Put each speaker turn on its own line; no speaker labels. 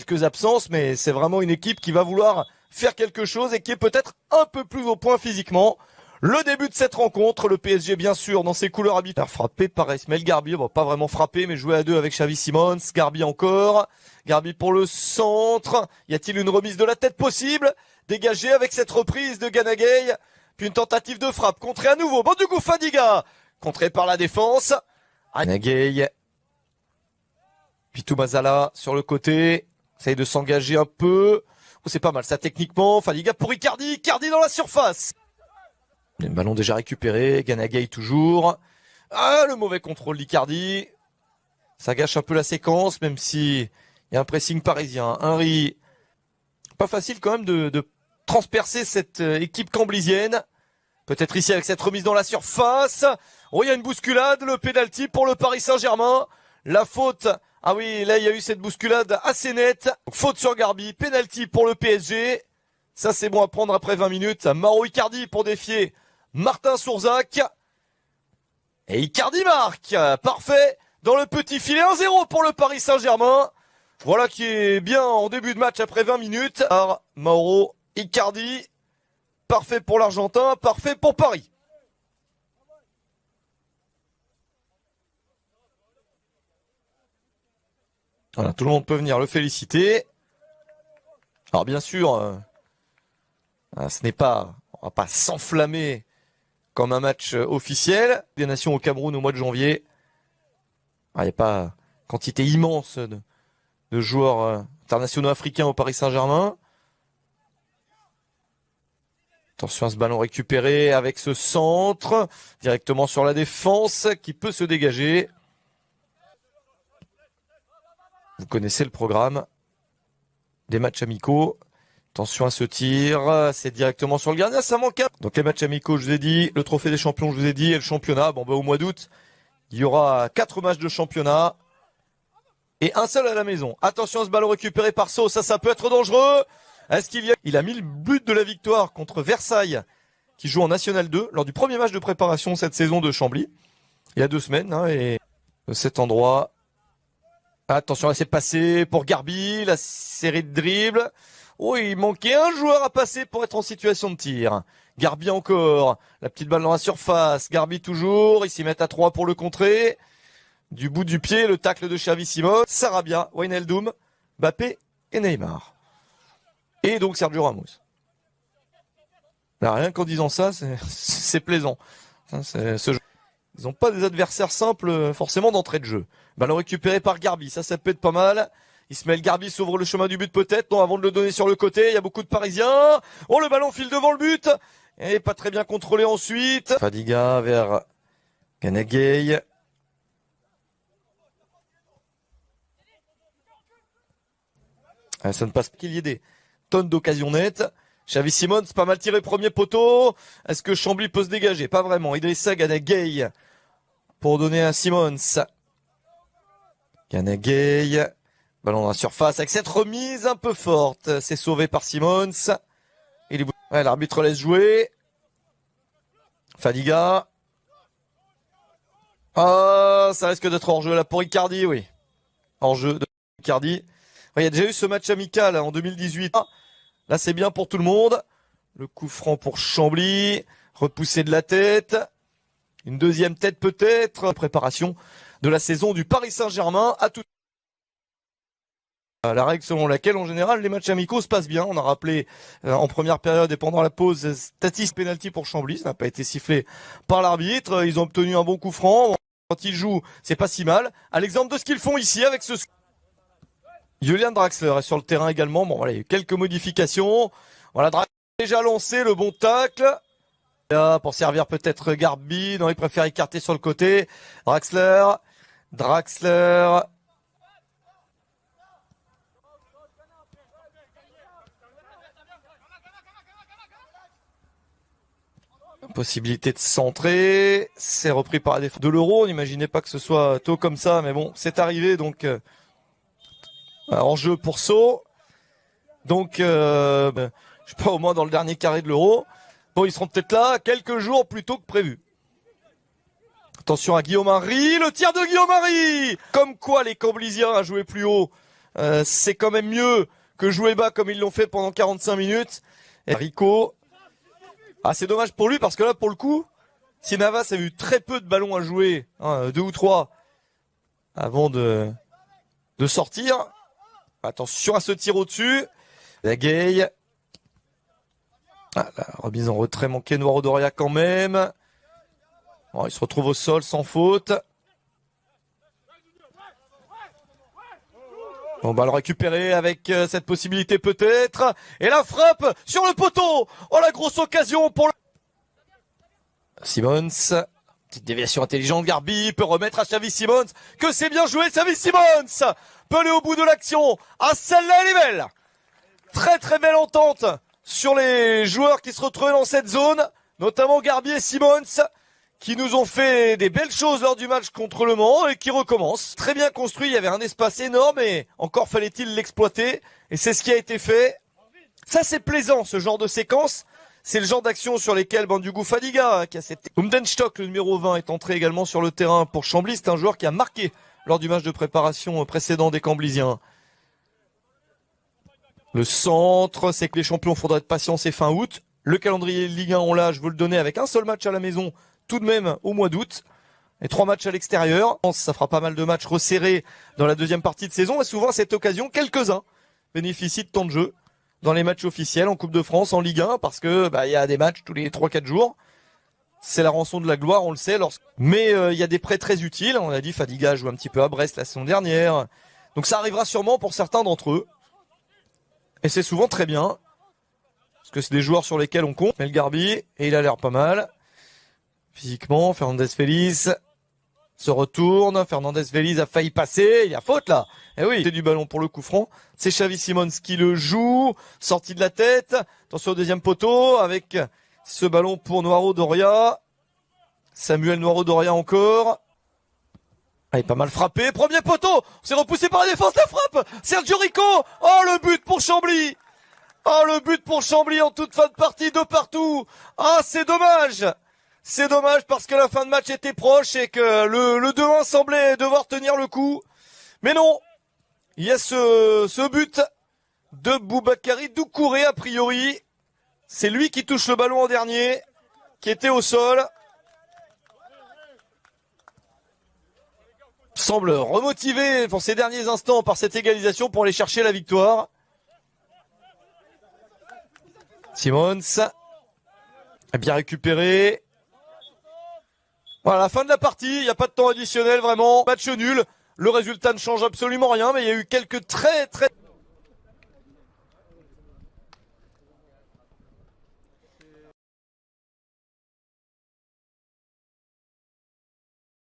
quelques absences, mais c'est vraiment une équipe qui va vouloir faire quelque chose et qui est peut-être un peu plus au point physiquement. Le début de cette rencontre, le PSG bien sûr dans ses couleurs habituelles. Frappé par Ismaël Garbi, bon, pas vraiment frappé mais joué à deux avec Xavi Simons, Garbi encore, Garbi pour le centre, y a-t-il une remise de la tête possible? Dégagé avec cette reprise de Gana Gueye, puis une tentative de frappe, contrée à nouveau, bon du coup Fadiga, contré par la défense, Gana Gueye, puis Toumazala sur le côté, essaye de s'engager un peu, oh, c'est pas mal ça techniquement, Fadiga pour Icardi, Icardi dans la surface. Le ballon déjà récupéré, Gana Gueye toujours. Ah, le mauvais contrôle d'Icardi. Ça gâche un peu la séquence, même si il y a un pressing parisien. Henry, pas facile quand même de transpercer cette équipe camblisienne. Peut-être ici avec cette remise dans la surface. Oh, il y a une bousculade, le pénalty pour le Paris Saint-Germain. La faute, ah oui, là il y a eu cette bousculade assez nette. Faute sur Garbi, pénalty pour le PSG. Ça c'est bon à prendre après 20 minutes. Mauro Icardi pour défier Martin Sourzac. Et Icardi marque. Parfait. Dans le petit filet 1-0 pour le Paris Saint-Germain. Voilà qui est bien en début de match après 20 minutes. Alors, Mauro Icardi. Parfait pour l'Argentin. Parfait pour Paris. Voilà, tout le monde peut venir le féliciter. Alors bien sûr, ce n'est pas, on va pas s'enflammer comme un match officiel des Nations au Cameroun au mois de janvier. Il n'y a pas quantité immense de joueurs internationaux africains au Paris Saint-Germain. Attention à ce ballon récupéré avec ce centre directement sur la défense qui peut se dégager. Vous connaissez le programme des matchs amicaux. Attention à ce tir, c'est directement sur le gardien, ça manque. Donc les matchs amicaux, je vous ai dit, le trophée des champions, je vous ai dit, et le championnat, bon au mois d'août, il y aura 4 matchs de championnat et un seul à la maison. Attention à ce ballon récupéré par Sceaux, ça peut être dangereux. Est-ce qu'il y a... Il a mis le but de la victoire contre Versailles, qui joue en National 2, lors du premier match de préparation cette saison de Chambly, il y a 2 semaines, et de cet endroit. Attention, là c'est passé pour Garbi, la série de dribbles. Oh, il manquait un joueur à passer pour être en situation de tir. Garbi encore. La petite balle dans la surface. Garbi toujours. Ils s'y mettent à 3 pour le contrer. Du bout du pied, le tacle de Xavi Simons. Sarabia, Wijnaldum, Mbappé et Neymar. Et donc Sergio Ramos. Là, rien qu'en disant ça, c'est plaisant. Ce jeu. Ils n'ont pas des adversaires simples forcément d'entrée de jeu. Ballon récupéré par Garbi. Ça peut être pas mal. Ismaël Garbi s'ouvre le chemin du but peut-être. Non, avant de le donner sur le côté, il y a beaucoup de Parisiens. Oh, le ballon file devant le but. Et pas très bien contrôlé ensuite. Fadiga vers Gana Gueye. Ça ne passe pas qu'il y ait des tonnes d'occasions nettes. Xavi Simons, pas mal tiré premier poteau. Est-ce que Chambly peut se dégager? Pas vraiment. Idrissa Gana Gueye pour donner à Simons. Gana Gueye. Ballon dans la surface avec cette remise un peu forte. C'est sauvé par Simons. Ouais, l'arbitre laisse jouer. Fadiga. Ah, ça risque d'être hors-jeu là pour Icardi, oui. Hors-jeu de Icardi. Il y a déjà eu ce match amical en 2018. Là, c'est bien pour tout le monde. Le coup franc pour Chambly. Repoussé de la tête. Une deuxième tête peut-être. Préparation de la saison du Paris Saint-Germain à tout. La règle selon laquelle, en général, les matchs amicaux se passent bien. On a rappelé en première période et pendant la pause, statistique penalty pour Chambly. Ça n'a pas été sifflé par l'arbitre. Ils ont obtenu un bon coup franc. Quand ils jouent, c'est pas si mal. À l'exemple de ce qu'ils font ici avec ce... Julian Draxler est sur le terrain également. Bon, voilà, il y a eu quelques modifications. Voilà, Draxler a déjà lancé le bon tacle. Là, pour servir peut-être Garbi. Non, il préfère écarter sur le côté. Draxler. Possibilité de centrer, c'est repris par la défense de l'Euro. On n'imaginait pas que ce soit tôt comme ça, mais bon, c'est arrivé. Donc en jeu pour Sceaux. Donc je sais pas, au moins dans le dernier carré de l'Euro. Bon, ils seront peut-être là quelques jours plus tôt que prévu. Attention à Guillaume Henry, le tir de Guillaume Henry. Comme quoi les Camblisiens a joué plus haut c'est quand même mieux que jouer bas comme ils l'ont fait pendant 45 minutes. Et Rico, c'est dommage pour lui parce que là, pour le coup, si Navas a eu très peu de ballons à jouer, 2 ou 3, avant de sortir. Attention à ce tir au-dessus. La Gay. La remise en retrait manquée, Noiro Doria quand même. Bon, il se retrouve au sol sans faute. On va le récupérer avec cette possibilité peut-être. Et la frappe sur le poteau. Oh, la grosse occasion pour le... Simons. Petite déviation intelligente, Garbi peut remettre à Xavi Simons. Que c'est bien joué, Xavi Simons peut aller au bout de l'action. Celle-là, elle est belle. Très très belle entente sur les joueurs qui se retrouvaient dans cette zone, notamment Garbi et Simons, qui nous ont fait des belles choses lors du match contre Le Mans et qui recommencent. Très bien construit, il y avait un espace énorme et encore fallait-il l'exploiter. Et c'est ce qui a été fait. Ça c'est plaisant, ce genre de séquence. C'est le genre d'action sur lesquelles Bandiougou Fadiga, qui a cette... Umdenstock, le numéro 20, est entré également sur le terrain pour Chambly. C'est un joueur qui a marqué lors du match de préparation précédent des Camblisiens. Le centre, c'est que les champions, faudra être patient, c'est fin août. Le calendrier Ligue 1, on l'a, je veux le donner avec un seul match à la maison, tout de même au mois d'août. Et 3 matchs à l'extérieur. Ça fera pas mal de matchs resserrés dans la deuxième partie de saison. Et souvent, à cette occasion, quelques-uns bénéficient de temps de jeu dans les matchs officiels en Coupe de France, en Ligue 1, parce que y a des matchs tous les 3-4 jours. C'est la rançon de la gloire, on le sait. Mais il y a des prêts très utiles. On a dit Fadiga joue un petit peu à Brest la saison dernière. Donc ça arrivera sûrement pour certains d'entre eux. Et c'est souvent très bien. Parce que c'est des joueurs sur lesquels on compte. Mel Garbi, et il a l'air pas mal. Physiquement, Fernandez Félix se retourne. Fernandez Félix a failli passer. Il y a faute là. Eh oui, c'est du ballon pour le coup franc. C'est Xavi Simons qui le joue. Sortie de la tête. Attention au deuxième poteau avec ce ballon pour Noiro Doria. Samuel Noiro Doria encore. Il est pas mal frappé. Premier poteau. C'est repoussé par la défense. La frappe. Sergio Rico. Oh, le but pour Chambly. Oh, le but pour Chambly en toute fin de partie, de partout. C'est dommage. C'est dommage parce que la fin de match était proche et que le 2-1 semblait devoir tenir le coup. Mais non. Il y a ce but de Boubakary Doucouré a priori. C'est lui qui touche le ballon en dernier, qui était au sol. Semble remotivé pour ces derniers instants par cette égalisation pour aller chercher la victoire. Simons a bien récupéré. Voilà, la fin de la partie, il n'y a pas de temps additionnel vraiment. Match nul, le résultat ne change absolument rien, mais il y a eu quelques très